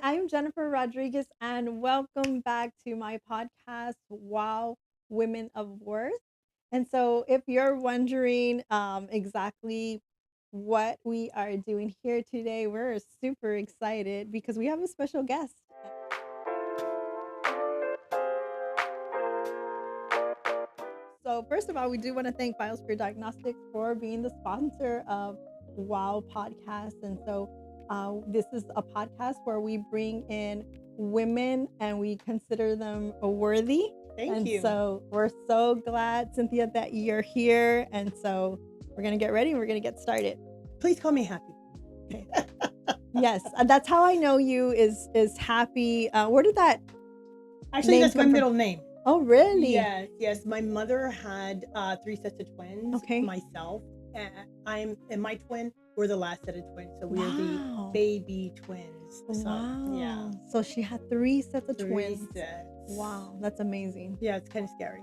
I'm Jennifer Rodriguez, and welcome back to my podcast, Wow, Women of Worth. And so, if you're wondering exactly what we are doing here today, we're super excited because we have a special guest. So, first of all, we do want to thank Biosphere Diagnostics for being the sponsor of Wow Podcast. And so, this is a podcast where we bring in women and we consider them worthy. Thank And you. so, we're so glad, Cynthia, that you're here. And so, we're going to get ready and we're going to get started. Please call me Happy. Okay. Yes, that's how I know you is Happy. Where did that? Actually, name that's my come from? middle name. Oh, really? Yes. My mother had 3 sets of twins. Okay. Myself, and my twin. We're the last set of twins, so we're the Wow. baby twins. So, Wow. yeah, So she had 3 sets of 3 twins. sets. Wow, that's amazing. Yeah, it's kind of scary.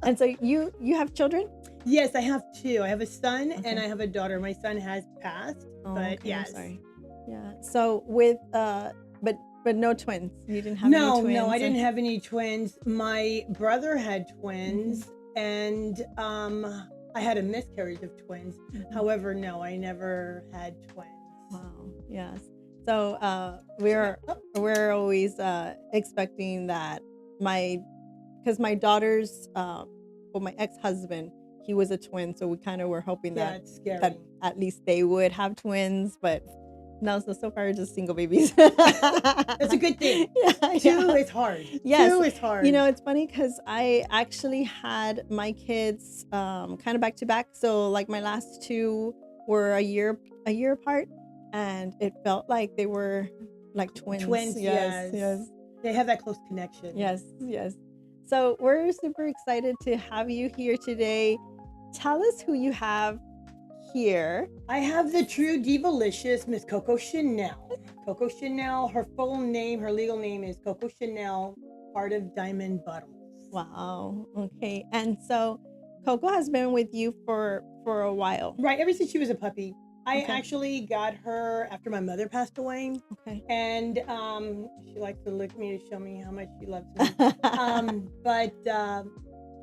And so you have children? Yes, I have 2. I have a son and Okay. I have a daughter. My son has passed, Oh, but okay, yes. I'm sorry. Yeah. So with but no twins. You didn't have any twins. No, I didn't have any twins. My brother had twins, and I had a miscarriage of twins. However, no, I never had twins. Wow. Yes. So we're always expecting that because my daughter's my ex-husband, he was a twin, so we kind of were hoping Yeah, that it's scary. that at least they would have twins, but no, so far just single babies. That's a good thing. Yeah, 2 is hard. Yes. 2 is hard. You know, it's funny because I actually had my kids kind of back to back. So like my last 2 were a year apart, and it felt like they were like twins. Twins, yes. They have that close connection. Yes. So we're super excited to have you here today. Tell us who you have here. I have the true divalicious Miss Coco Chanel. Coco Chanel, her full name, her legal name is Coco Chanel, Heart of Diamond Buttles. Wow. Okay. And so Coco has been with you for a while. Right, ever since she was a puppy. I Okay. actually got her after my mother passed away. Okay. And she likes to lick me to show me how much she loves me.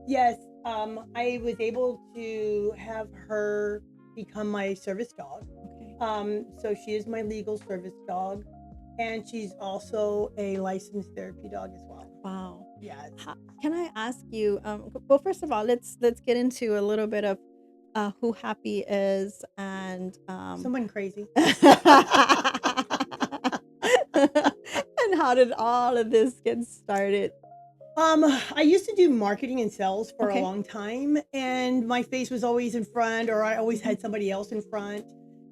Yes, I was able to have her become my service dog. Okay. So she is my legal service dog, and she's also a licensed therapy dog as well. Wow. Yes. Can I ask you? Well, first of all, let's get into a little bit of who Happy is and Someone crazy. and how did all of this get started? I used to do marketing and sales for Okay. a long time, and my face was always in front, or I always had somebody else in front,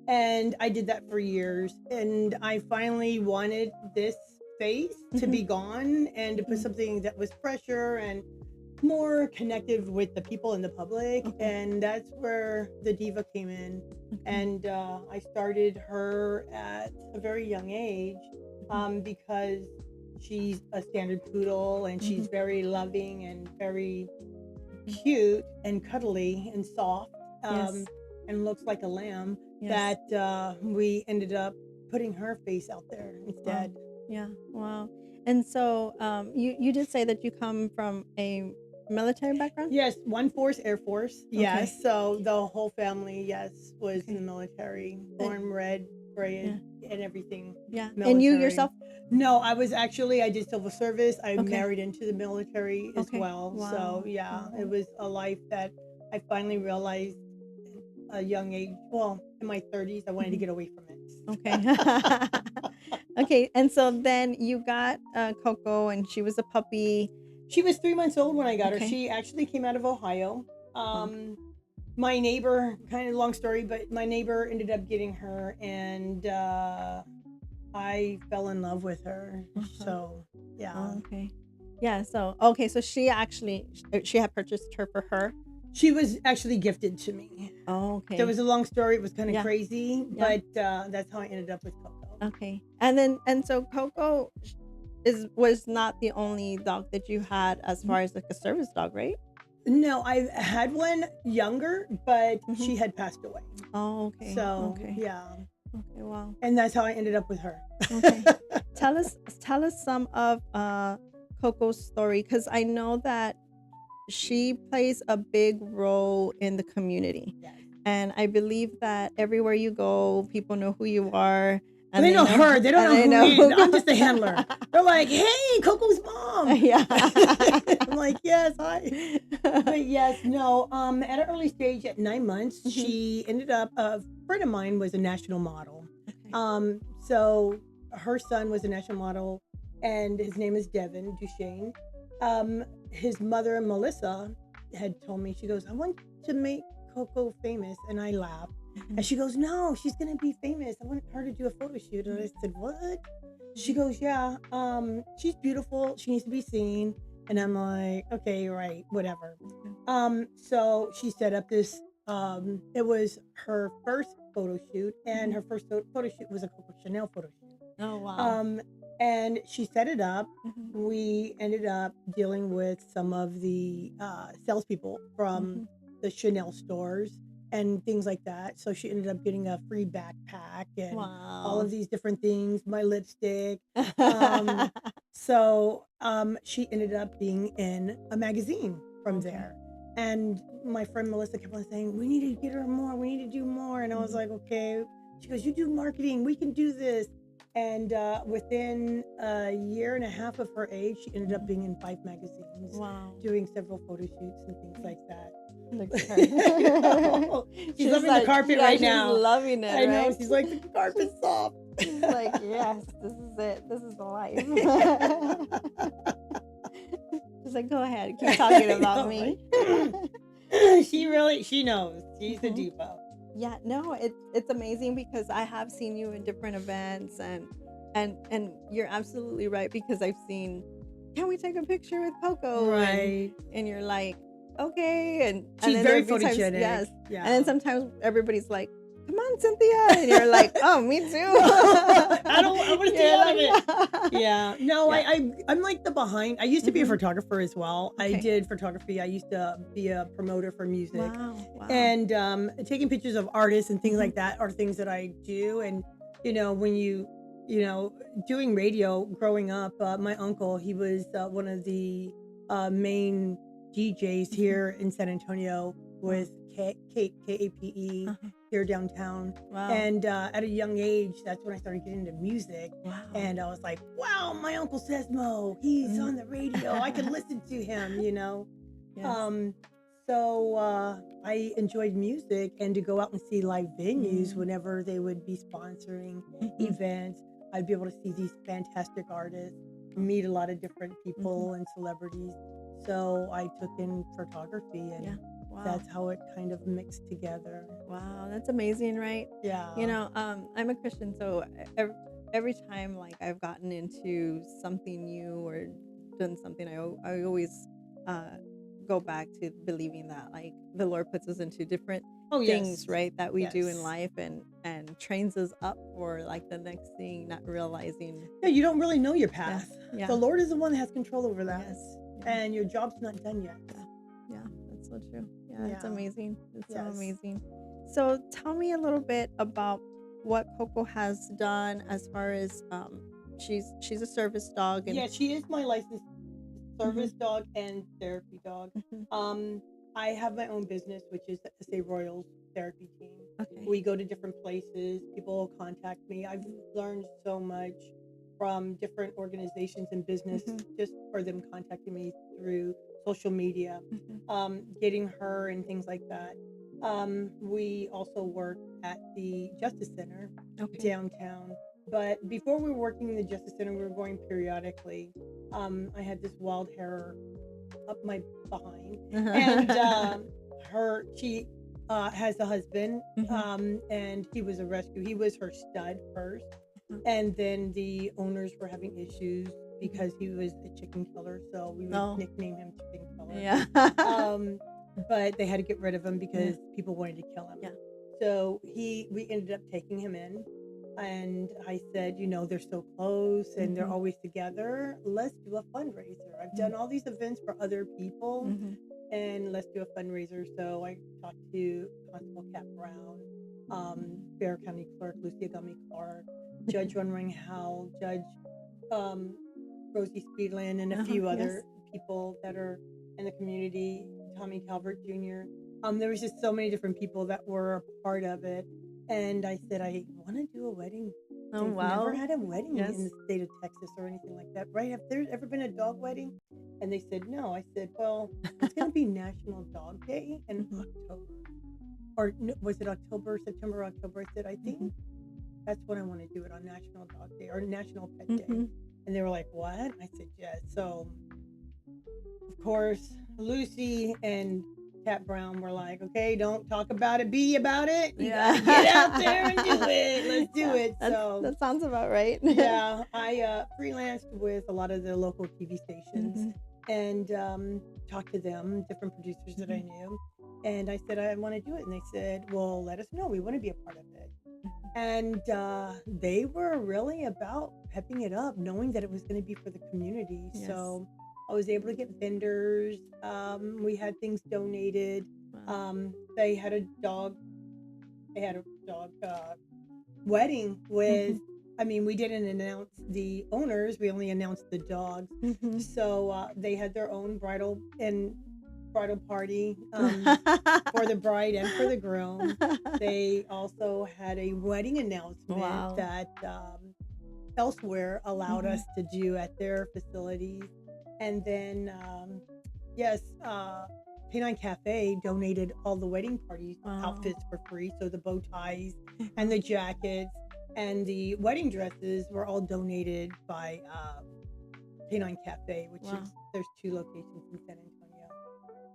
and I did that for years. And I finally wanted this face to be gone and to put something that was fresher and more connected with the people in the public. Okay. And that's where the diva came in. And I started her at a very young age because she's a standard poodle, and she's very loving and very cute and cuddly and soft, Yes. and looks like a lamb. Yes. That we ended up putting her face out there instead. Yeah. Wow. And so you did say that you come from a military background? Yes, 1-4 Air Force. Yes, Okay. so the whole family, yes, was Okay. in the military, born, bred, and everything. Yeah. And you Military. yourself? No, I did civil service. I Okay. married into the military as Okay. well. Wow. So yeah, Wow. it was a life that I finally realized at a young age. Well, in my 30s, I wanted to get away from it. Okay. Okay. And so then you got Coco, and she was a puppy. She was 3 months old when I got her. Okay. She actually came out of Ohio. Okay. My neighbor, kind of long story, but my neighbor ended up getting her, and I fell in love with her. So yeah. Oh, okay. Yeah. So okay. So she had purchased her for her. She was actually gifted to me. Oh, okay. So it was a long story. It was kind of Yeah. crazy, Yeah. but that's how I ended up with Coco. Okay. And so Coco was not the only dog that you had as far as like a service dog, right? No, I had one younger, but Mhm. she had passed away. Oh, okay. So Okay. yeah. Okay, wow. And that's how I ended up with her. Okay. Tell us some of Coco's story, because I know that she plays a big role in the community. Yes. And I believe that everywhere you go, people know who you are, Well, and they they know know her. They don't and know they who know me is. who I'm just a handler. They're like, hey, Coco's mom. Yeah. I'm like, yes, hi. But yes, no. At an early stage, at 9 months, Mhm. she ended up. A friend of mine was a national model. Okay. So her son was a national model, and his name is Devin Duchesne. His mother, Melissa, had told me, she goes, I want to make Coco famous, and I laughed. And she goes, no, she's gonna be famous. I want her to do a photo shoot. And I said, what? She goes, yeah. She's beautiful. She needs to be seen. And I'm like, okay, right, whatever. So she set up this. It was her first photo shoot, and her first photo shoot was a Coco Chanel photo shoot. Oh wow. And she set it up. Mhm. We ended up dealing with some of the salespeople from the Chanel stores and things like that. So she ended up getting a free backpack and all Wow. of these different things, my lipstick. So she ended up being in a magazine from Okay. there. And my friend Melissa kept on saying, we need to get her more, we need to do more. And I was like, okay. She goes, you do marketing, we can do this. And within a year and a half of her age, she ended up being in 5 magazines, Wow. doing several photo shoots and things like that. Look at her. She's loving the carpet right now. She's loving it. I know. Right? She's like, the carpet's soft. She's like, yes, this is it. This is the life. She's like, go ahead, keep talking about me. She knows. She's a diva. Yeah, no, it's amazing because I have seen you in different events, and you're absolutely right, because I've seen, can we take a picture with Coco? Right. And you're like, okay, and she's then very there'll be times- photogenic. yes, Yeah. and then sometimes everybody's like, come on, Cynthia, and you're like, oh, me too. I want to see all of it. Yeah. No, Yeah. I'm like the behind. I used to be a photographer as well. I Okay. did photography. I used to be a promoter for music. Wow. And taking pictures of artists and things like that are things that I do. And when you doing radio growing up, my uncle, he was one of the main DJs here in San Antonio with KAPE here downtown. Wow. And at a young age, that's when I started getting into music. Wow. And I was like, wow, my Uncle Sesmo, he's on the radio. I can listen to him, Yes. So I enjoyed music, and to go out and see live venues whenever they would be sponsoring events, I'd be able to see these fantastic artists, meet a lot of different people and celebrities. So I took in photography, and Wow. that's how it kind of mixed together. Wow, that's amazing, right? Yeah. I'm a Christian, so every time like I've gotten into something new or done something, I always go back to believing that like the Lord puts us into different things, right, that we do in life, and trains us up for like the next thing, not realizing. Yeah, you don't really know your path. Yeah. The Lord is the one that has control over that. Yes. And your job's not done yet. Yeah, that's so true. Yeah, it's Yeah. amazing. It's so Yes. amazing. So tell me a little bit about what Coco has done as far as she's a service dog, and Yeah, she is my licensed service dog and therapy dog. I have my own business, which is the SA Royals therapy team. Okay. We go to different places. People contact me. I've learned so much from different organizations and business just for them contacting me through social media, getting her and things like that. We also work at the Justice Center downtown. But before we were working in the Justice Center, we were going periodically. I had this wild hair up my behind, and she has a husband, and he was a rescue. He was her stud first, and then the owners were having issues because he was a chicken killer, so we would nickname him Chicken Killer. Yeah. But they had to get rid of him because people wanted to kill him. Yeah. So we ended up taking him in. And I said, they're so close and they're always together. Let's do a fundraiser. I've done all these events for other people, and let's do a fundraiser. So I talked to Constable Cat Brown, Bear County Clerk Lucy Agami Clark, Judge Runring Howell, Judge um, Rosie Speedland, and a few Yes. other people that are in the community, Tommy Calvert Jr. There was just so many different people that were a part of it. And I said, I want to do a wedding. Oh, They've wow. never had a wedding Yes. in the state of Texas or anything like that, right? Have there ever been a dog wedding? And they said, no. I said, well, it's going to be National Dog Day in Mhm. October. Or was it October, September, October? I said, I think Mhm. that's when I want to do it, on National Dog Day or National Pet Day. Mhm. And they were like, what? I said, yes. So, of course, Lucy and Cat Brown were like, okay, don't talk about it, be about it. You gotta get out there and do it. Let's do it. So that sounds about right. yeah, I freelanced with a lot of the local TV stations Mhm. and talked to them, different producers that I knew. And I said, I want to do it. And they said, well, let us know. We want to be a part of it. And they were really about pepping it up, knowing that it was going to be for the community. Yes. So I was able to get vendors. We had things donated. Wow. They had a dog wedding with, I mean, we didn't announce the owners. We only announced the dogs. Mhm. So they had their own bridal party for the bride and for the groom. They also had a wedding announcement Wow. that elsewhere allowed Mhm. us to do at their facilities. And then, yes, Canine Cafe donated all the wedding party Wow. outfits for free. So the bow ties and the jackets and the wedding dresses were all donated by Canine Cafe, which Wow. is, there's 2 locations in San Antonio.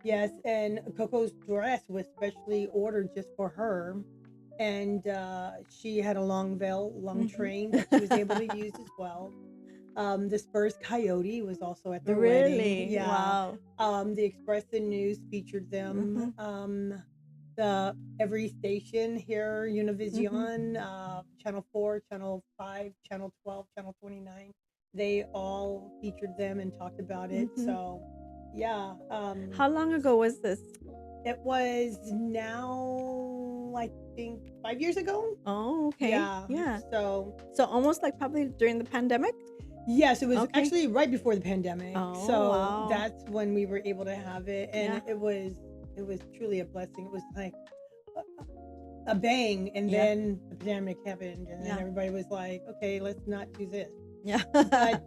Yes, and Coco's dress was specially ordered just for her. And she had a long veil, long Mhm. train that she was able to use as well. The Spurs Coyote was also at their Really? wedding. Yeah. Wow. The Express and News featured them. The every station here, Univision, Channel 4, Channel 5, Channel 12, Channel 29, they all featured them and talked about it. Mhm. So, yeah. How long ago was this? It was now, I think, 5 years ago. Oh, okay. Yeah. So almost like probably during the pandemic? yes, it was Okay. actually right before the pandemic. Oh, So wow. that's when we were able to have it, and Yeah. it was truly a blessing. It was like a bang, and Yeah. then the pandemic happened, and then Yeah. everybody was like, okay, let's not do this. Yeah. But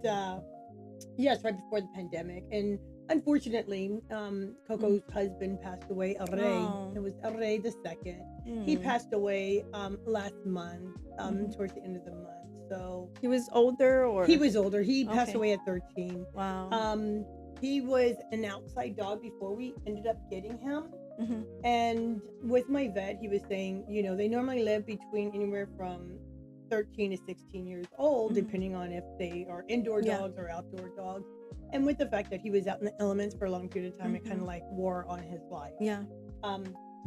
yes, right before the pandemic, and unfortunately, Coco's husband passed away. Array. Oh. It was Array the second. He Mm. passed away last month, Mhm. towards the end of the month. So He was older, or he was older. He passed Okay. away at 13. Wow. He was an outside dog before we ended up getting him. Mhm. And with my vet, he was saying, you know, they normally live between anywhere from 13 to 16 years old, Mhm. depending on if they are indoor Yeah. dogs or outdoor dogs. And with the fact that he was out in the elements for a long period of time, it kind of like wore on his life. Yeah.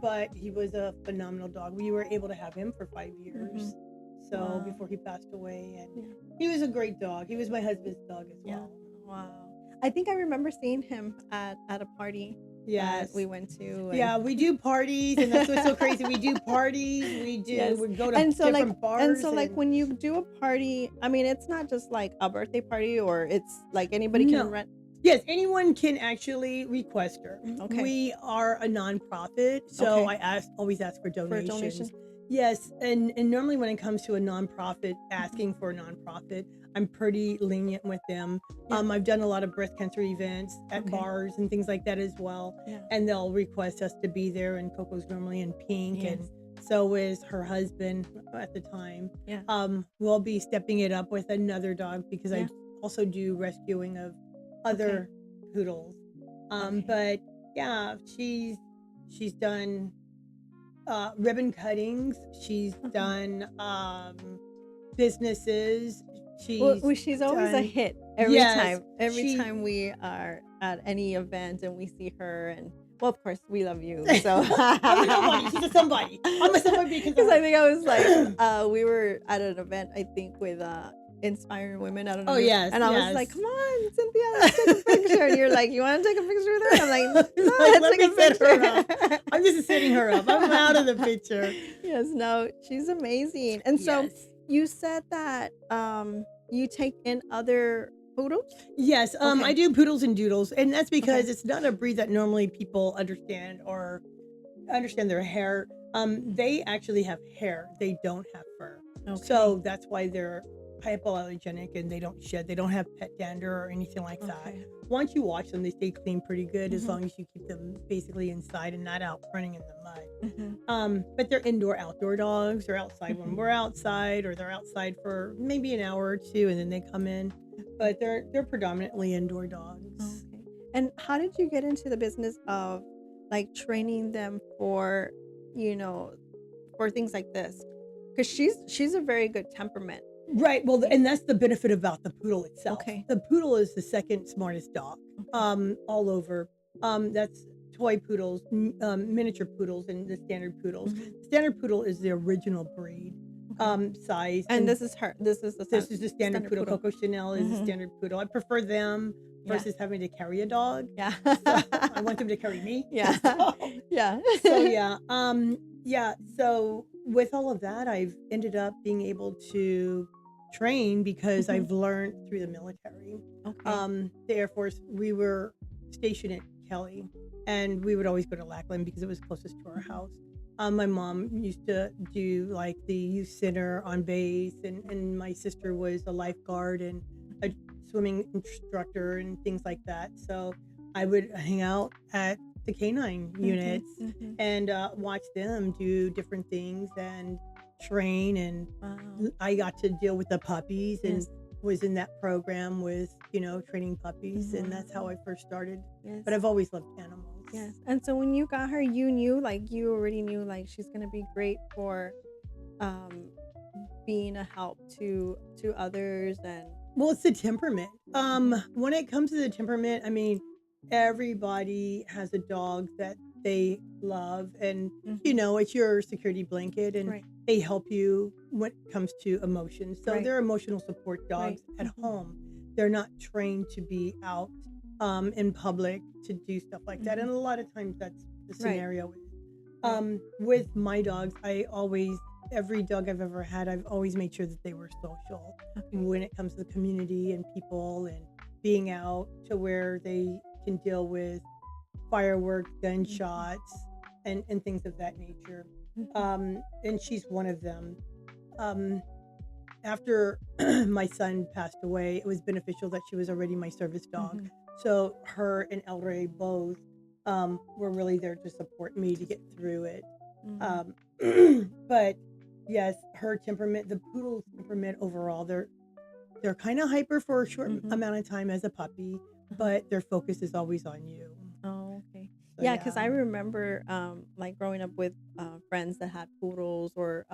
But he was a phenomenal dog. We were able to have him for 5 years. So Wow. before he passed away, and Yeah. he was a great dog. He was my husband's dog as Yeah. well. Wow. I think I remember seeing him at a party Yes. that we went to. And Yeah, we do parties, and that's what's so crazy. We do parties. Yes. We go to And so different bars. and so like when you do a party, I mean, it's not just like a birthday party, or it's like anybody No. can rent. Yes, anyone can actually request her. Okay. We are a nonprofit, so Okay. I always ask for For a donations. donation? Yes, and normally when it comes to a nonprofit, asking for a nonprofit, I'm pretty lenient with them. Yeah. I've done a lot of breast cancer events at Okay. bars and things like that as well, Yeah. and they'll request us to be there. And Coco's normally in pink, Yes. and so is her husband at the time. Yeah. We'll be stepping it up with another dog because Yeah. I also do rescuing of other poodles. Okay. But yeah, she's done ribbon cuttings. She's done businesses. She's always a done- hit every Yes, time. Every she- time we are at any event and we see her, and well, of course, we love you. So I'm a somebody. She's a somebody. I'm a somebody because I think I was like, we were at an event, I think, with inspiring women. I don't Oh know. yes, And I was yes. like, come on, Cynthia, let's take a picture. And you're like, you want to take a picture with her? I'm like, no, Like, let's let take me a set her up. picture. I'm just setting her up. I'm out of the picture. Yes, no, she's amazing. And so Yes. you said that you take in other poodles? Yes, Okay. I do poodles and doodles, and that's because Okay. it's not a breed that normally people understand or understand their hair. They actually have hair; they don't have fur, Okay. so that's why they're hypoallergenic and they don't shed. They don't have pet dander or anything like that. Okay. Once you wash them, they stay clean pretty good as Mhm. long as you keep them basically inside and not out running in the mud. Mhm. But they're indoor outdoor dogs. They're outside when Mhm. we're outside, or they're outside for maybe an hour or two, and then they come in. But they're predominantly indoor dogs. Okay. And how did you get into the business of like training them for, you know, for things like this? Because she's a very good temperament. Right. Well, Yeah. and that's the benefit about the poodle itself. Okay. The poodle is the second smartest dog, all over. That's toy poodles, miniature poodles, and the standard poodles. Mhm. Standard poodle is the original breed, Okay. size. And this is her. This is The standard poodle. Coco Chanel is the Mhm. standard poodle. I prefer them Yeah. versus having to carry a dog. Yeah. So I want them to carry me. Yeah. Yeah. So yeah, yeah. So with all of that, I've ended up being able to train because Mhm. I've learned through the military. Okay. The Air Force, we were stationed at Kelly, and we would always go to Lackland because it was closest to our house. My mom used to do like the youth center on base, and my sister was a lifeguard and a swimming instructor and things like that. So I would hang out at the canine units Mhm. and watch them do different things and train. And Wow. I got to deal with the puppies and Yes. was in that program with, training puppies. And Mhm. that's how I first started. Yes. But I've always loved animals. Yes. And so when you got her, you already knew like she's gonna be great for um being a help to others and Well, it's the temperament. When it comes to the temperament, I mean, everybody has a dog that they love, and it's your security blanket, and right. they help you when it comes to emotions. So Right. they're emotional support dogs Right. at home. They're not trained to be out in public to do stuff like that, and a lot of times that's the Right. scenario. With my dogs, every dog I've ever had, I've always made sure that they were social when it comes to the community and people and being out to where they can deal with fireworks, gunshots, and things of that nature. And she's one of them. After my son passed away, it was beneficial that she was already my service dog. So her and El Rey both were really there to support me to get through it. But yes, her temperament, the poodle's temperament overall, they're kind of hyper for a short amount of time as a puppy, but their focus is always on you. Oh, okay. So, Yeah, because I remember like growing up with friends that had poodles or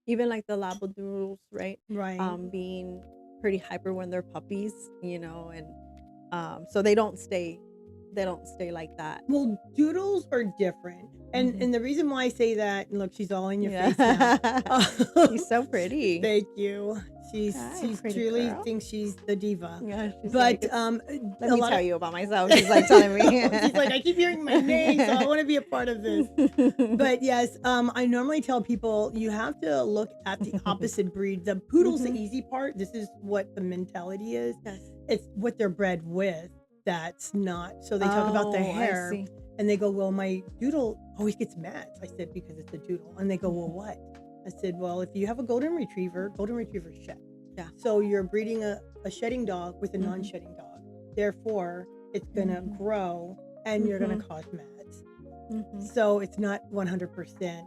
even like the labradoodles, right? Right. Being pretty hyper when they're puppies, and so they don't stay like that. Well, doodles are different. And the reason why I say that, and look, she's all in your Yeah. face now. She's so pretty. Thank you. She's Hi, pretty truly girl. thinks she's the diva. Yeah, she's But like, let a me lot tell of you about myself. She's like telling me. she's like, I keep hearing my name, so I want to be a part of this. But yes, I normally tell people you have to look at the opposite breed. The poodle's the easy part. This is what the mentality is. Yes. It's what they're bred with. That's not. So they talk about the I hair. see. And they go, well, my doodle always gets mad. I said, because it's a doodle. And they go, well, what? I said, well, if you have a golden retrievers shed. Yeah. So you're breeding a shedding dog with a non-shedding dog. Therefore, it's going to grow and you're going to cause mads. So it's not 100%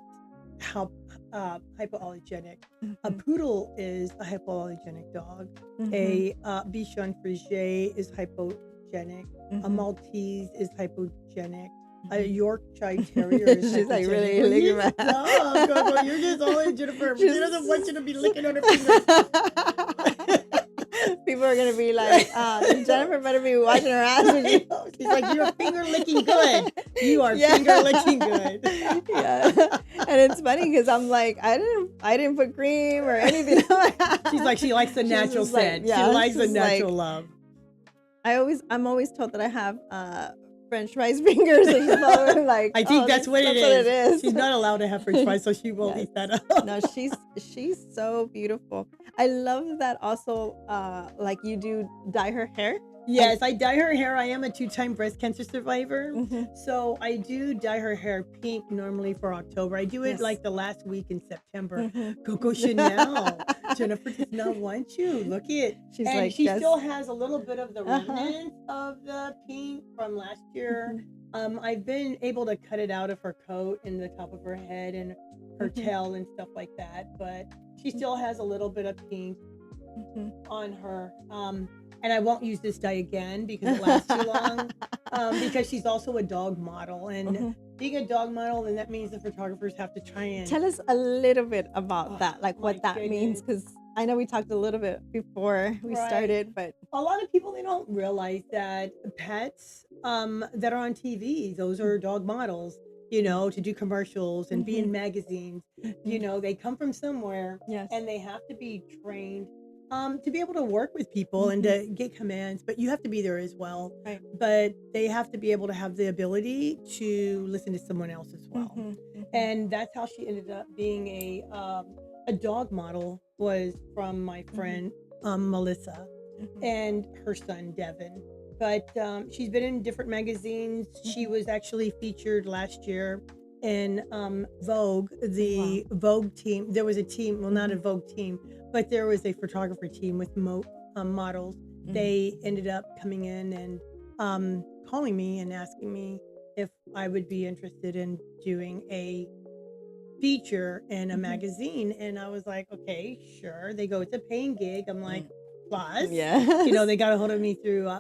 hypoallergenic. A poodle is a hypoallergenic dog. A Bichon Frise is hypogenic. A Maltese is hypogenic. A Yorkshire Terrier is She's like hypogenic. really Well, looking stop, Coco. You're just all in Jennifer. She doesn't want you to be licking on her fingers. People are gonna be like, Jennifer better be washing her ass. She's like, you're finger licking good. You are finger licking good. Yeah, and it's funny because I'm like, I didn't put cream or anything. She's like, she likes the She's natural just like, scent. She yeah, likes the she's like, natural love. I'm always told that I have French fries fingers, and she's probably like, I think oh, that's what it that's what it is. is. She's not allowed to have French fries, so she won't Yes. eat that up. No, she's so beautiful. I love that also, like you do dye her hair. Yes, I dye her hair. I am a 2-time breast cancer survivor. Mm-hmm. So I do dye her hair pink normally for October. I do it Yes. like the last week in September. Mm-hmm. Coco Chanel. Jennifer does not want you. Look it. She's And like, she yes. still has a little bit of the Uh-huh. remnants of the pink from last year. Mhm. I've been able to cut it out of her coat and the top of her head and her Mhm. tail and stuff like that. But she still has a little bit of pink Mhm. on her. And I won't use this dye again because it lasts too long. Because she's also a dog model, and Mhm. being a dog model, then that means the photographers have to try and Tell us a little bit about Oh, that, like my what that means, goodness. because I know we talked a little bit before we Right. started, but A lot of people, they don't realize that pets that are on TV, those are dog models, you know, to do commercials and be in magazines. You know, they come from somewhere yes. and they have to be trained to be able to work with people and to get commands, but you have to be there as well. Right. But they have to be able to have the ability to listen to someone else as well. And that's how she ended up being a dog model, was from my friend Melissa and her son Devin. But she's been in different magazines. She was actually featured last year in Vogue, the Vogue team. There was a team, well, not a Vogue team, but there was a photographer team with models. They ended up coming in and calling me and asking me if I would be interested in doing a feature in a magazine. And I was like, okay, sure. They go, it's a paying gig. I'm like, plus, Yeah. you know, they got a hold of me through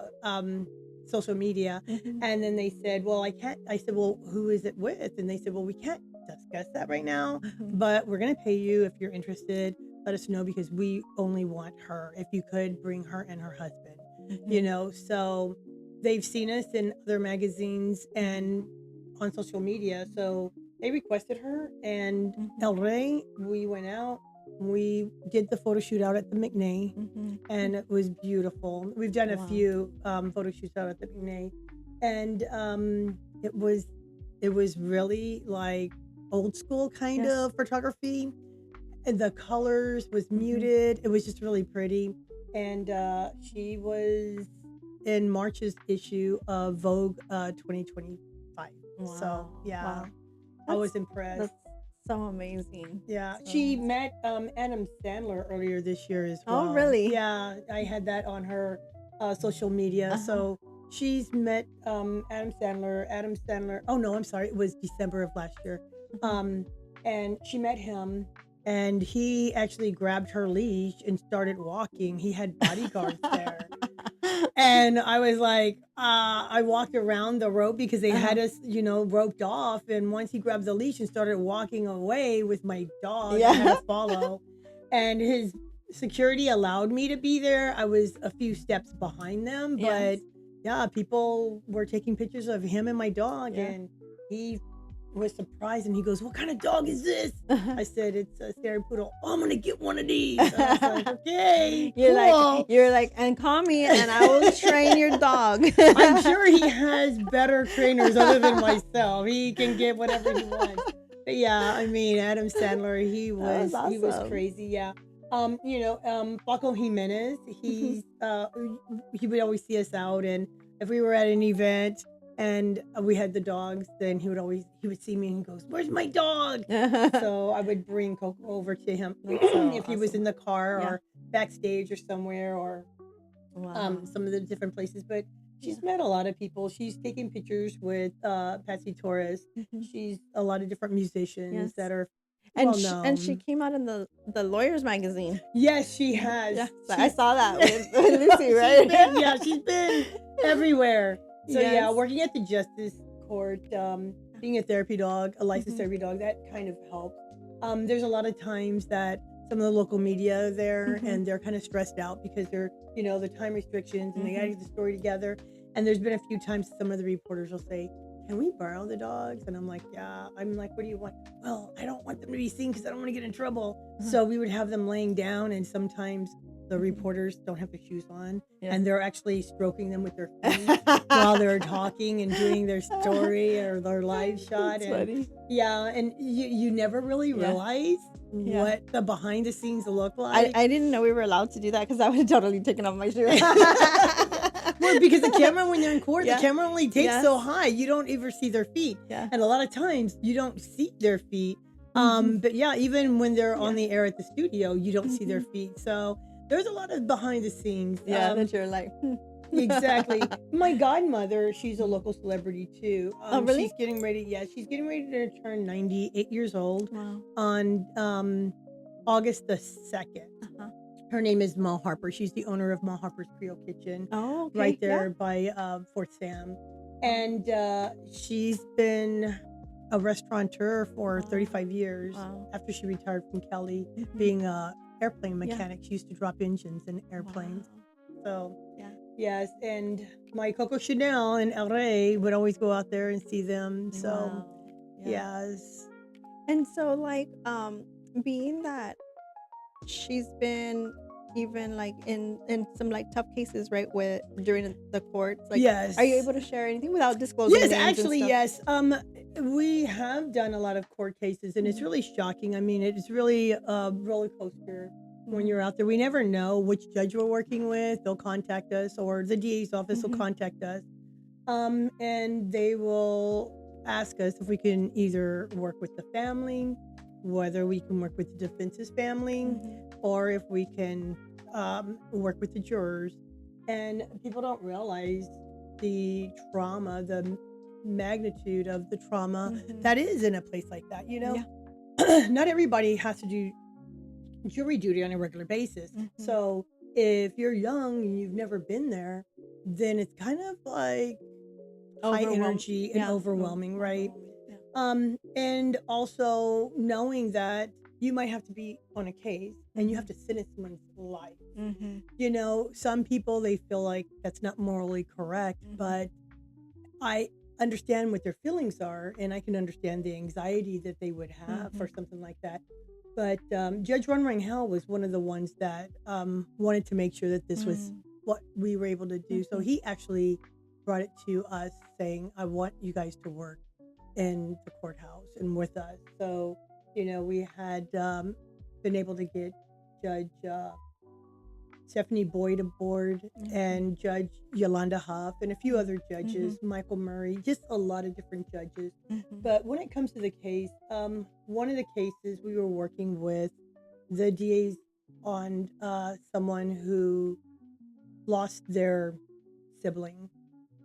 social media. And then they said, well, I can't. I said, well, who is it with? And they said, well, we can't discuss that right now, but we're going to pay you if you're interested. Let us know, because we only want her. If you could bring her and her husband, you know. So they've seen us in other magazines and on social media. So they requested her, and El Rey, we went out. We did the photo shoot out at the McNeely, and it was beautiful. We've done a few photo shoots out at the McNeely, and it was really like old school kind of photography. And the colors was muted. It was just really pretty. And she was in March's issue of Vogue 2025. So yeah, I was impressed. That's so amazing. Yeah, So she amazing. met Adam Sandler earlier this year as well. Oh, really? Yeah, I had that on her social media. So she's met Adam Sandler. Adam Sandler. Oh no, I'm sorry. It was December of last year. And she met him, and he actually grabbed her leash and started walking. He had bodyguards there. And I was like, I walked around the rope because they had us, you know, roped off. And once he grabbed the leash and started walking away with my dog, I had to follow. And his security allowed me to be there. I was a few steps behind them, but yeah, people were taking pictures of him and my dog, and he was surprised, and he goes, "What kind of dog is this?" I said, "It's a Stary Poodle." "Oh, I'm gonna get one of these." I was like, "Okay, You're like, and call me, and I will train your dog. I'm sure he has better trainers other than myself. He can get whatever he wants. But yeah, I mean, Adam Sandler, he was crazy. Yeah. You know, Paco Jimenez, he would always see us out, and if we were at an event and we had the dogs, then he would see me and he goes, "Where's my dog?" So I would bring Coco over to him if he was in the car or backstage or somewhere, or some of the different places. But she's met a lot of people. She's taking pictures with Patsy Torres. She's a lot of different musicians that are and well and she known. came out in the Lawyers magazine. Yes, she has. Yeah, so I saw that with Lucy, right? She's been everywhere. So yeah, Yes. working at the Justice Court, being a therapy dog, a licensed therapy dog, that kind of helps. There's a lot of times that some of the local media are there and they're kind of stressed out because they're, the time restrictions and they got to get the story together. And there's been a few times some of the reporters will say, can we borrow the dogs? And I'm like, yeah. I'm like, what do you want? Well, I don't want them to be seen because I don't want to get in trouble. So we would have them laying down, and sometimes the reporters don't have their shoes on, and they're actually stroking them with their feet while they're talking and doing their story or their live shot. That's and funny. yeah, and you never really realize what the behind the scenes look like. I didn't know we were allowed to do that because I would have totally taken off my shoe. Well, because the camera, when you're in court, Yeah. the camera only takes Yes. so high. You don't ever see their feet. Yeah. And a lot of times you don't see their feet. But yeah, even when they're on the air at the studio, you don't see their feet. So there's a lot of behind the scenes. Yeah, that you're like, Exactly. My godmother, she's a local celebrity too. Oh, really? She's getting ready. Yeah, she's getting ready to turn 98 years old wow. on August the 2nd. Uh-huh. Her name is Ma Harper. She's the owner of Ma Harper's Creole Kitchen. Oh, okay. Right there by Fort Sam. And she's been a restaurateur for 35 years. Wow. After she retired from Kelly, being a airplane mechanic. She used to drop engines in airplanes. Wow. So Yeah. yes, and my Coco Chanel and El Rey would always go out there and see them. So Wow. yes. And so like being that she's been even like in some like tough cases, right, with during the courts, like Yes. are you able to share anything without disclosing Yes, names and actually, stuff? yes. We have done a lot of court cases, and it's really shocking. I mean, it's really a roller coaster when you're out there. We never know which judge we're working with. They'll contact us, or the DA's office will contact us, and they will ask us if we can either work with the family, whether we can work with the defense's family, or if we can work with the jurors. And people don't realize the trauma, the magnitude of the trauma that is in a place like that. You know, not everybody has to do jury duty on a regular basis. So if you're young and you've never been there, then it's kind of like high energy and overwhelming, right? And also knowing that you might have to be on a case and you have to sentence someone's life. You know, some people, they feel like that's not morally correct, but I understand what their feelings are, and I can understand the anxiety that they would have for something like that. But Judge Runring was one of the ones that wanted to make sure that this was what we were able to do. So he actually brought it to us saying, I want you guys to work in the courthouse and with us. So, you know, we had been able to get Judge Stephanie Boyd aboard and Judge Yolanda Huff and a few other judges, Michael Murray, just a lot of different judges. But when it comes to the case, one of the cases we were working with the DAs on someone who lost their sibling.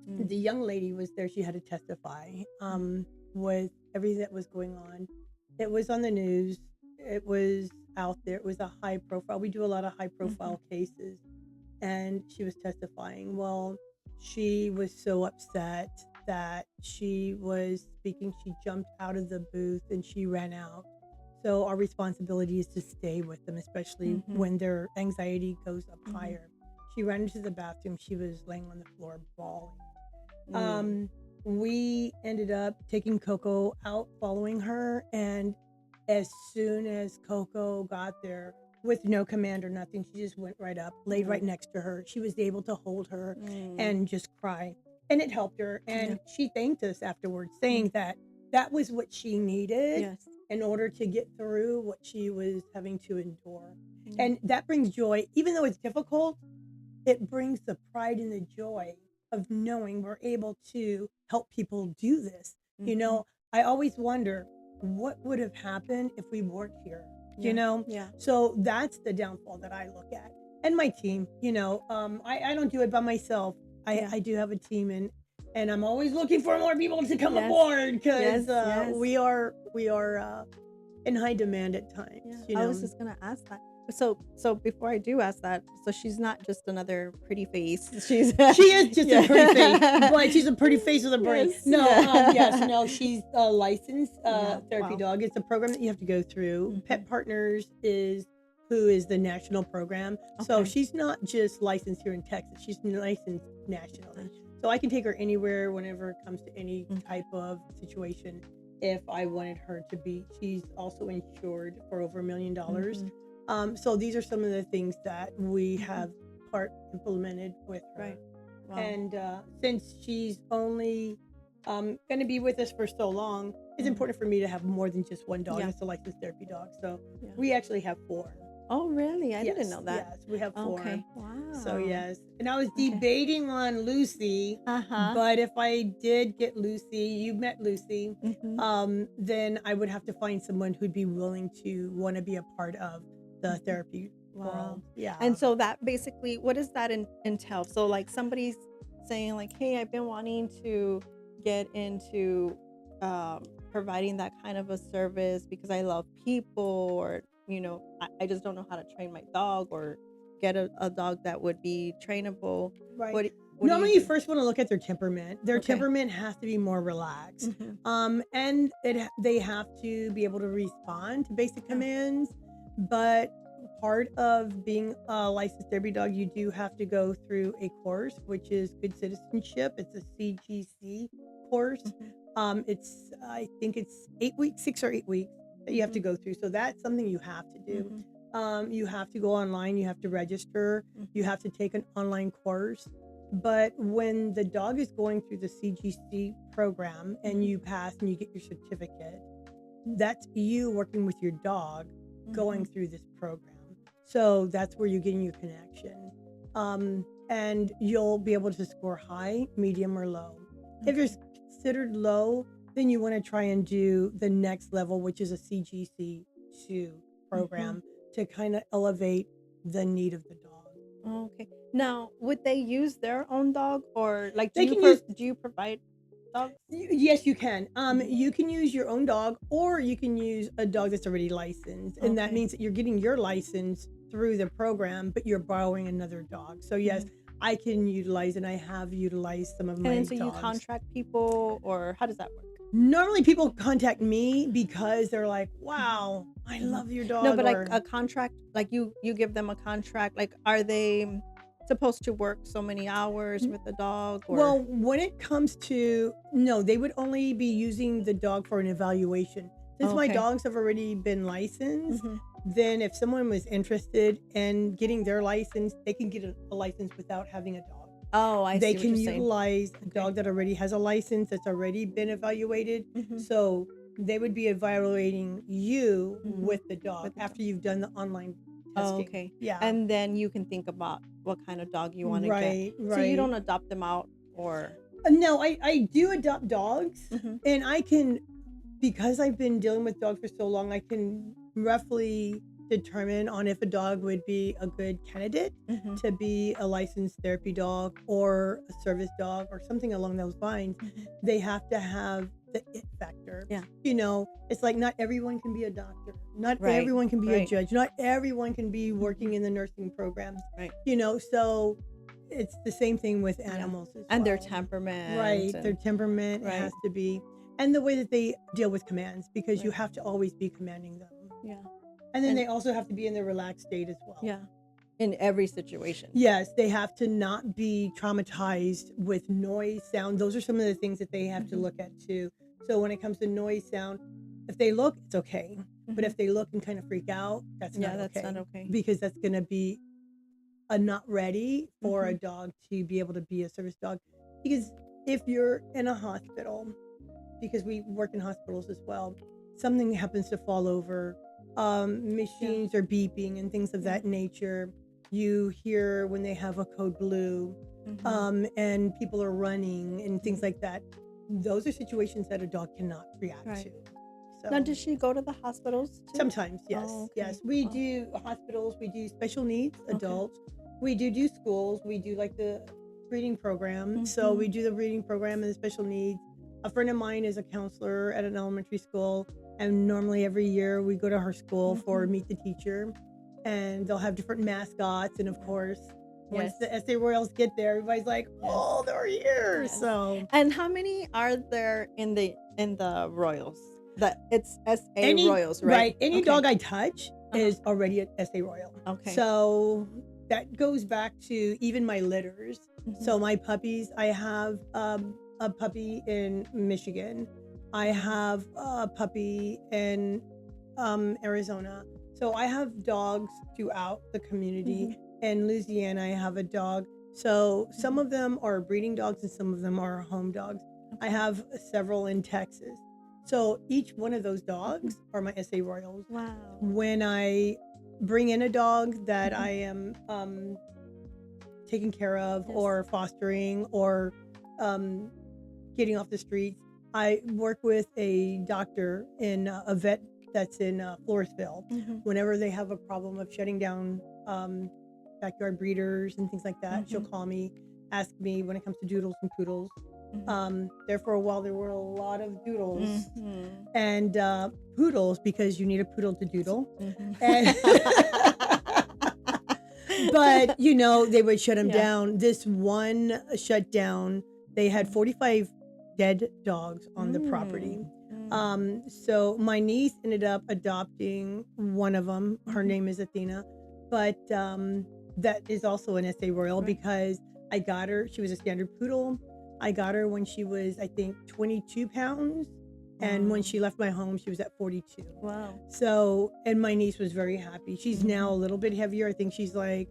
The young lady was there. She had to testify with everything that was going on. It was on the news. It was out there. It was a high profile. We do a lot of high profile cases. And she was testifying. Well, she was so upset that she was speaking. She jumped out of the booth and she ran out. So our responsibility is to stay with them, especially when their anxiety goes up higher. She ran into the bathroom. She was laying on the floor bawling. We ended up taking Coco out, following her, and as soon as Coco got there, with no command or nothing, she just went right up, laid right next to her. She was able to hold her and just cry, and it helped her. And she thanked us afterwards, saying that that was what she needed in order to get through what she was having to endure. And that brings joy, even though it's difficult. It brings the pride and the joy of knowing we're able to help people do this. You know, I always wonder what would have happened if we weren't here, you know? So that's the downfall that I look at. And my team, you know, I don't do it by myself. I do have a team, and I'm always looking for more people to come aboard because we are in high demand at times. You know? I was just gonna ask that. So before I do ask that, so she's not just another pretty face. She is just a pretty face, but she's a pretty face with a brain. Yes. No, she's a licensed therapy dog. It's a program that you have to go through. Pet Partners is the national program. So she's not just licensed here in Texas. She's licensed nationally. So I can take her anywhere whenever it comes to any Okay. type of situation. If I wanted her to be, she's also insured for over $1 million. So these are some of the things that we have part implemented with her. Right. Wow. And since she's only going to be with us for so long, it's important for me to have more than just one dog. Yeah. It's a licensed therapy dog. So Yeah. we actually have 4. Oh, really? I Yes, didn't know that. Yes, we have 4. Okay. Wow. So yes, and I was Okay. debating on Lucy, but if I did get Lucy, you met Lucy, then I would have to find someone who'd be willing to want to be a part of the therapy world. Yeah. And so that basically, what does that entail? So like somebody's saying like, hey, I've been wanting to get into providing that kind of a service because I love people, or I just don't know how to train my dog or get a dog that would be trainable. Right. What Normally, do you first want to look at their temperament. Their Okay. temperament has to be more relaxed, and they have to be able to respond to basic commands. But part of being a licensed therapy dog, you do have to go through a course, which is Good Citizenship. It's a CGC course. It's I think it's 8 weeks, 6 or 8 weeks that you have to go through. So that's something you have to do. You have to go online. You have to register. You have to take an online course. But when the dog is going through the CGC program and you pass and you get your certificate, that's you working with your dog going through this program. So that's where you're getting your connection. And you'll be able to score high, medium, or low. If you're considered low, then you want to try and do the next level, which is a CGC2 program to kind of elevate the need of the dog. Okay. Now, would they use their own dog, or like do you provide dogs? Yes, you can. You can use your own dog, or you can use a dog that's already licensed, and that means that you're getting your license through the program, but you're borrowing another dog. So yes, I can utilize, and I have utilized some of my And so dogs. you contract people, or how does that work? Normally, people contact me because they're like, "Wow, I love your dog." No, but like a contract, like you give them a contract. Like, are they supposed to work so many hours with the dog? Or? Well, when it comes to no, they would only be using the dog for an evaluation. Since my dogs have already been licensed, then if someone was interested in getting their license, they can get a license without having a dog. Oh, I see. They what can you're saying. utilize a dog that already has a license that's already been evaluated. So they would be evaluating you with the dog after you've done the online testing. Oh, okay. Yeah. And then you can think about what kind of dog you want to get. Right. So you don't adopt them out, or? No, I do adopt dogs, and I can, because I've been dealing with dogs for so long, I can roughly determine on if a dog would be a good candidate to be a licensed therapy dog or a service dog or something along those lines. They have to have the it factor. Yeah. It's like not everyone can be a doctor. Not everyone can be a judge. Not everyone can be working in the nursing programs. Right. So it's the same thing with animals as and well. their temperament. Right. Their temperament has to be, and the way that they deal with commands, because you have to always be commanding them. Yeah. And then they also have to be in their relaxed state as well. Yeah. In every situation. Yes, they have to not be traumatized with noise, sound. Those are some of the things that they have to look at too. So when it comes to noise, sound, if they look, it's okay. But if they look and kind of freak out, that's not okay. Because that's going to be not ready for a dog to be able to be a service dog. Because if you're in a hospital, because we work in hospitals as well, something happens to fall over, machines are beeping and things of that nature. You hear when they have a code blue, and people are running and things like that. Those are situations that a dog cannot react to. So, now, does she go to the hospitals too? Sometimes, yes. Oh, okay. Yes, we do hospitals, we do special needs adults, we do schools, we do like the breeding program. So we do the breeding program and the special needs. A friend of mine is a counselor at an elementary school, and normally every year we go to her school for Meet the Teacher, and they'll have different mascots. And of course, once the SA Royals get there, everybody's like, "Oh, they're here!" Yes. So, and how many are there in the Royals? It's SA Royals, right? Right. Any dog I touch is already an SA Royal. Okay. So that goes back to even my litters. So my puppies, I have a puppy in Michigan. I have a puppy in Arizona. So I have dogs throughout the community. In Louisiana, I have a dog. So some of them are breeding dogs and some of them are home dogs. I have several in Texas. So each one of those dogs are my SA Royals. Wow. When I bring in a dog that I am taking care of or fostering or getting off the streets, I work with a doctor in a vet that's in Floresville. Whenever they have a problem of shutting down backyard breeders and things like that, she'll call me, ask me when it comes to doodles and poodles. There for a while, there were a lot of doodles and poodles because you need a poodle to doodle. And but, you know, they would shut them down. This one shutdown, they had 45 dead dogs on the property. So my niece ended up adopting one of them. Her name is Athena, but that is also an SA Royal because I got her. She was a standard poodle. I got her when she was, I think, 22 pounds. And when she left my home, she was at 42. Wow. So, and my niece was very happy. She's now a little bit heavier. I think she's like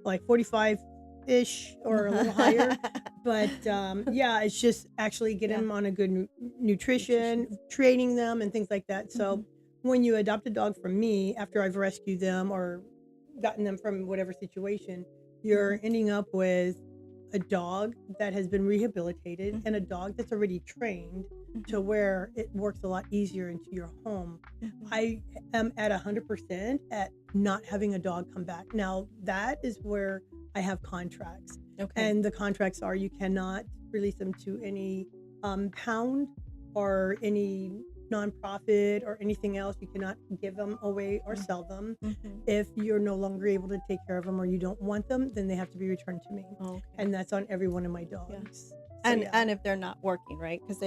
45-ish or a little higher. But yeah, it's just actually getting them on a good nutrition, training them and things like that. So when you adopt a dog from me, after I've rescued them or gotten them from whatever situation, you're ending up with a dog that has been rehabilitated and a dog that's already trained to where it works a lot easier into your home. I am at 100% at not having a dog come back. Now that is where I have contracts. And the contracts are you cannot release them to any pound or any nonprofit or anything else. You cannot give them away or sell them. If you're no longer able to take care of them or you don't want them, then they have to be returned to me. And that's on every one of my dogs. So, and if they're not working, right? Because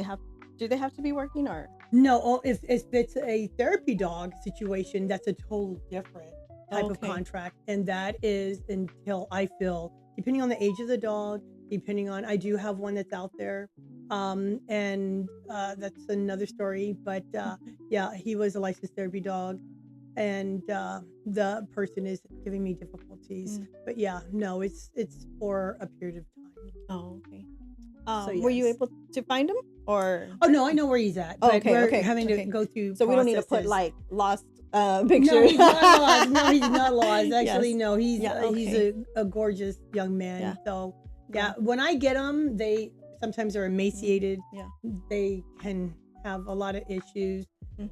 do they have to be working or? No, if it's a therapy dog situation, that's a total different type of contract. And that is until I feel, depending on the age of the dog, depending on, I do have one that's out there. And that's another story, but yeah, he was a licensed therapy dog and the person is giving me difficulties, but yeah, no, it's for a period of time. So, yes. Were you able to find him or? Oh no, I know where he's at, but we're having to go through so processes. We don't need to put like lost pictures. No, he's not lost. No, he's not lost. Actually, no, he's a gorgeous young man. So yeah, when I get them, they sometimes are emaciated. They can have a lot of issues,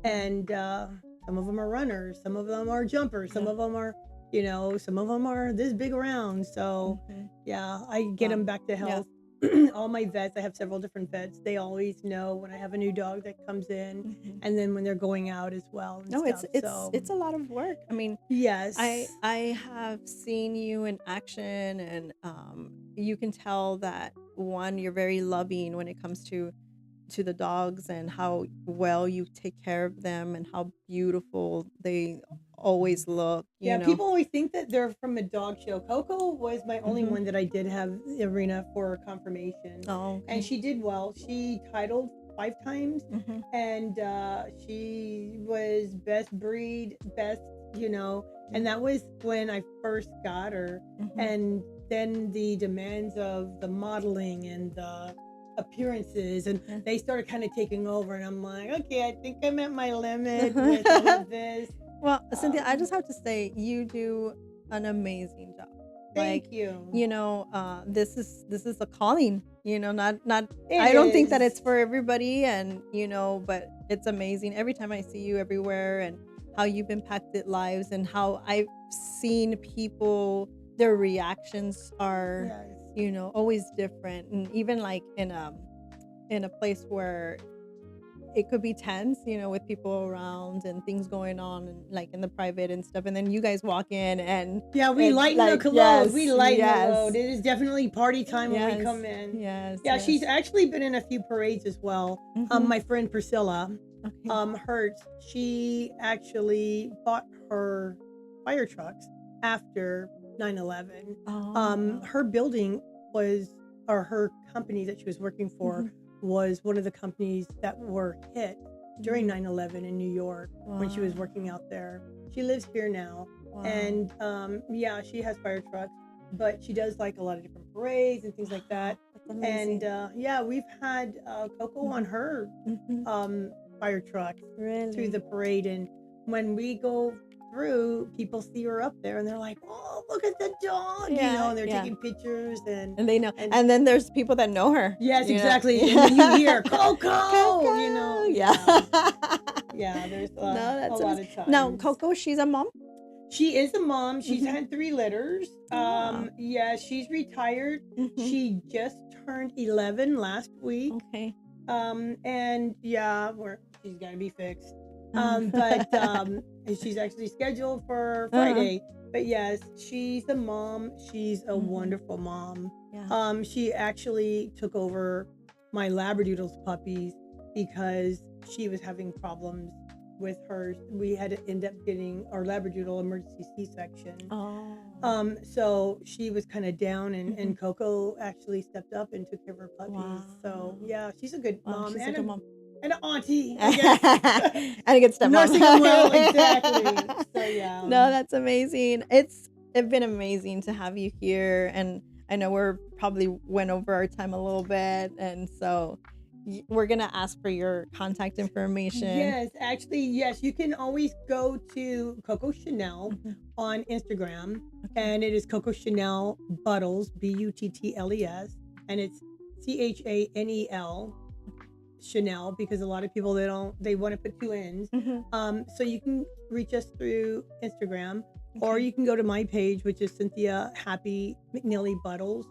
and some of them are runners, some of them are jumpers, some of them are, you know, some of them are this big around. So yeah, I get them back to health. All my vets, I have several different vets. They always know when I have a new dog that comes in, and then when they're going out as well. No, it's a lot of work. I mean, yes, I have seen you in action, and you can tell that one, you're very loving when it comes to the dogs and how well you take care of them and how beautiful they always look. You know? People always think that they're from a dog show. Coco was my only one that I did have arena for confirmation. And she did well. She titled 5 times, and she was best breed, best, you know, and that was when I first got her. And then the demands of the modeling and the appearances, and they started kind of taking over, and I'm like, okay, I think I'm at my limit with all of this. Well, Cynthia, I just have to say you do an amazing job. Thank you. You know, this is a calling, you know, not I don't think that it's for everybody, and you know, but it's amazing every time I see you everywhere and how you've impacted lives and how I've seen people, their reactions are you know, always different. And even like in a place where it could be tense, you know, with people around and things going on and like in the private and stuff. And then you guys walk in and we lighten the load. We lighten the load. It is definitely party time when we come in. She's actually been in a few parades as well. My friend Priscilla, Hertz, she actually bought her fire trucks after 9/11. Oh. Her building was, or her company that she was working for Mhm. was one of the companies that were hit during Mm. 9/11 in New York when she was working out there. She lives here now, Wow. and yeah, she has fire trucks, but she does like a lot of different parades and things like that. That's amazing. And yeah, we've had Coco on her Mhm. fire truck through Really? the parade, and when we go through, people see her up there and they're like, "Oh, look at the dog," Yeah, and they're yeah. taking pictures And they know. and And then there's people that know her, yes, you know. exactly. And then you hear Coco, Coco. Yeah. yeah, yeah. There's No, a that's lot amazing. of Now, times. Coco, she's a mom? She is a mom. She's Mhm. had 3 litters. Wow. Yeah, she's retired. Mhm. She just turned 11 last week. Okay. And yeah, she's got to be fixed. Uh, But and she's actually scheduled for uh-huh. Friday. But yes, she's a mom. She's a Mhm. wonderful mom. Yeah. She actually took over my Labradoodle's puppies because she was having problems with hers. We had to end up getting our Labradoodle emergency C-section. Oh. So she was kind of down, and Mhm. Coco actually stepped up and took care of her puppies. So Wow. yeah, she's a good Wow, mom she's a and good mom. an auntie, I guess. And a good stepmom. Nursing them well, exactly. So yeah. No, that's amazing. It's been amazing to have you here, and I know we're probably went over our time a little bit, and so we're gonna ask for your contact information. Yes, actually, yes. You can always go to Coco Chanel Mhm. on Instagram, Okay. and it is Coco Chanel Buttles, Buttles, and it's Chanel Chanel, because a lot of people they want to put two N's. Mhm. So you can reach us through Instagram, or Okay. you can go to my page, which is Cynthia-Happy McNeely Buttles.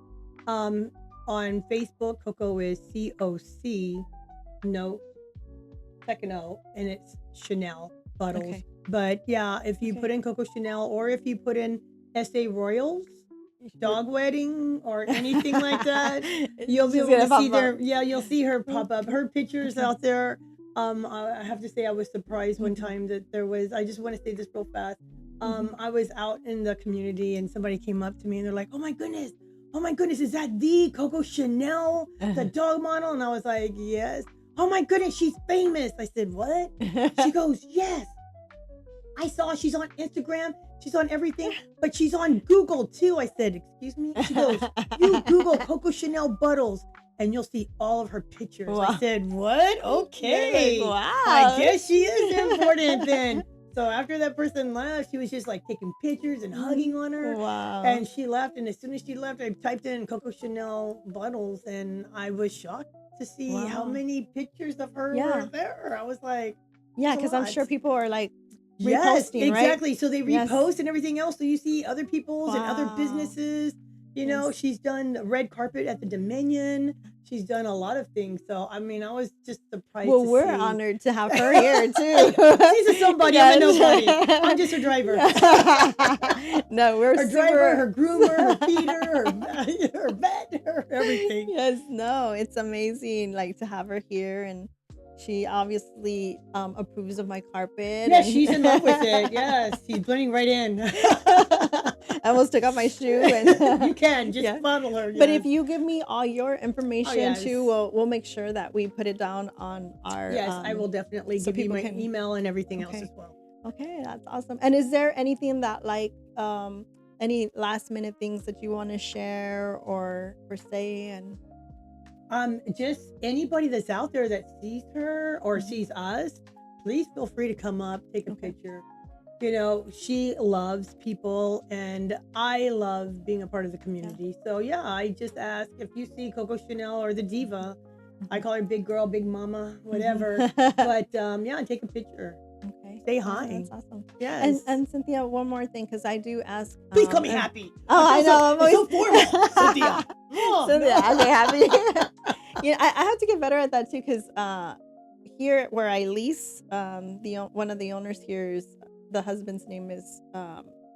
Um, on Facebook, Coco is COC, no second O, and it's Chanel Buttles. Okay. But yeah, if you Okay. put in Coco Chanel, or if you put in SA Royals, dog wedding, or anything like that, you'll be She's able gonna to see pop up. you'll see her pop up. Her pictures Okay. out there. I have to say, I was surprised one Mhm. time that there was, I just want to say this real fast. Mhm. I was out in the community and somebody came up to me and they're like, oh my goodness, is that the Coco Chanel, the dog model? And I was like, yes. Oh my goodness, she's famous. I said, what? She goes, yes. I saw she's on Instagram, she's on everything, but she's on Google too. I said, excuse me? She goes, you Google Coco Chanel Buttles and you'll see all of her pictures. Wow. I said, what? Okay. You're like, I wow. guess she is important then. So after that person left, she was just like taking pictures and hugging on her. Wow. And she left. And as soon as she left, I typed in Coco Chanel Buttles and I was shocked to see how Wow. many pictures of her Yeah. were there. I was like, Yeah, "There's a because I'm sure lot." people are like Yes, reposting, right? exactly. So they Yes. repost and everything else. So you see other people's and other Wow. businesses. You know, Yes. she's done the red carpet at the Dominion. She's done a lot of things. So I mean, I was just surprised Well, to we're see. honored to have her here too. She's a somebody. I'm a nobody. Yes. I'm just her driver. No, we're Her super. driver, her groomer, her feeder, her vet, her everything. Yes, no, it's amazing, like to have her here, and she obviously approves of my carpet. Yes, and she's in love with it. Yes, she's blending right in. I almost took off my shoe, and You can just yeah. funnel her. But if yes. you give me all your information yes. too, we'll make sure that we put it down on our. Yes, I will definitely so give you people my can- email and everything else Okay. as well. Okay, that's awesome. And is there anything that like any last minute things that you want to share or say? And Just anybody that's out there that sees her or sees us, please feel free to come up, take a Okay. picture. You know, she loves people and I love being a part of the community. So yeah, I just ask if you see Coco Chanel or the diva, I call her big girl, big mama, whatever. But yeah, take a picture. Okay. Say Oh, hi. that's awesome. Yes. And Cynthia, one more thing, because I do ask. Please call me and- Happy. Oh, I know. It's so formal, Cynthia. Oh, Cynthia, no. okay, happy. Yeah, I have to get better at that too, because here where I lease, one of the owners here is the husband's name is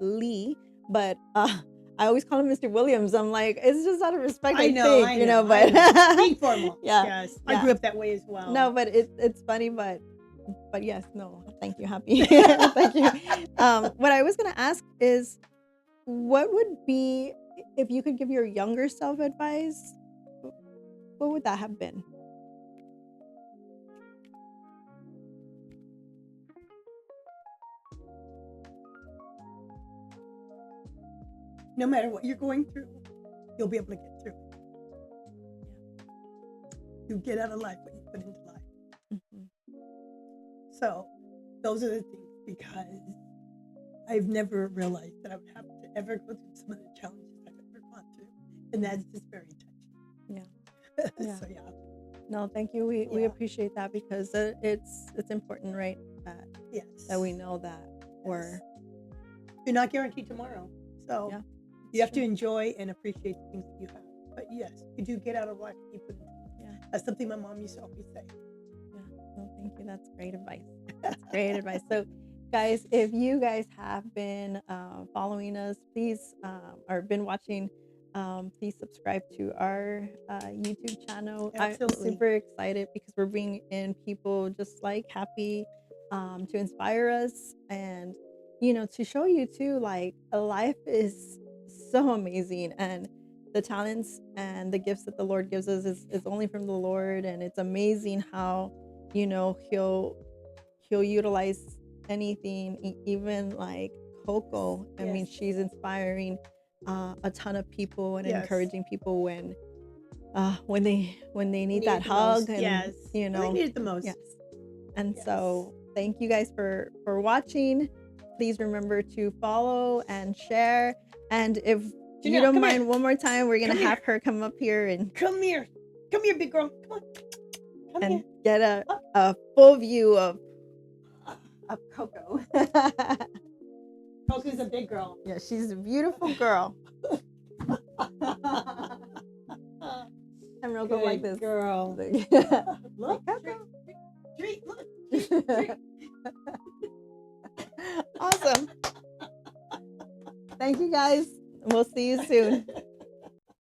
Lee, but I always call him Mr. Williams. I'm like, it's just out of respect, I know, think, you know, but being formal. Yeah, Yes. yeah. I grew up that way as well. No, but it's funny, but yes, no, thank you, Happy. Thank you. What I was gonna ask is, what would be, if you could give your younger self advice, what would that have been? No matter what you're going through, you'll be able to get through it. You get out of life what you put into life. Mhm. So those are the things, because I've never realized that I would have to ever go through some of the challenges I've ever gone through. And that's just very touching. Yeah. So yeah. No, thank you. We Yeah. appreciate that, because it's important, right? Yes. That we know that we're You're not guaranteed tomorrow. So Yeah, you have to enjoy and appreciate the things that you have. But yes, you do get out of life what you put into life. Yeah. That's something my mom used to always say. Yeah. No, thank you. That's great advice. That's great advice. So, guys, if you guys have been following us, please, or been watching, please subscribe to our YouTube channel. Absolutely. I'm super excited because we're bringing in people just like Happy, to inspire us, and to show you too, like, life is so amazing, and the talents and the gifts that the Lord gives us is only from the Lord, and it's amazing how he'll utilize anything, even like Coco. I mean, Yes. she's inspiring a ton of people and Yes. encouraging people when they need that the hug, most. and Yes. They need it the most. yes. And Yes. so thank you guys for watching. Please remember to follow and share, and if you Janelle, don't come mind, here. one more time, we're gonna Come have here. her come up here and Come here, big girl. Come on. Come here. get a full view of Coco. Coco's a big girl. Yeah, she's a beautiful girl. I'm real good like this. Girl. Look, Treat, look. Treat. Awesome. Thank you guys. We'll see you soon.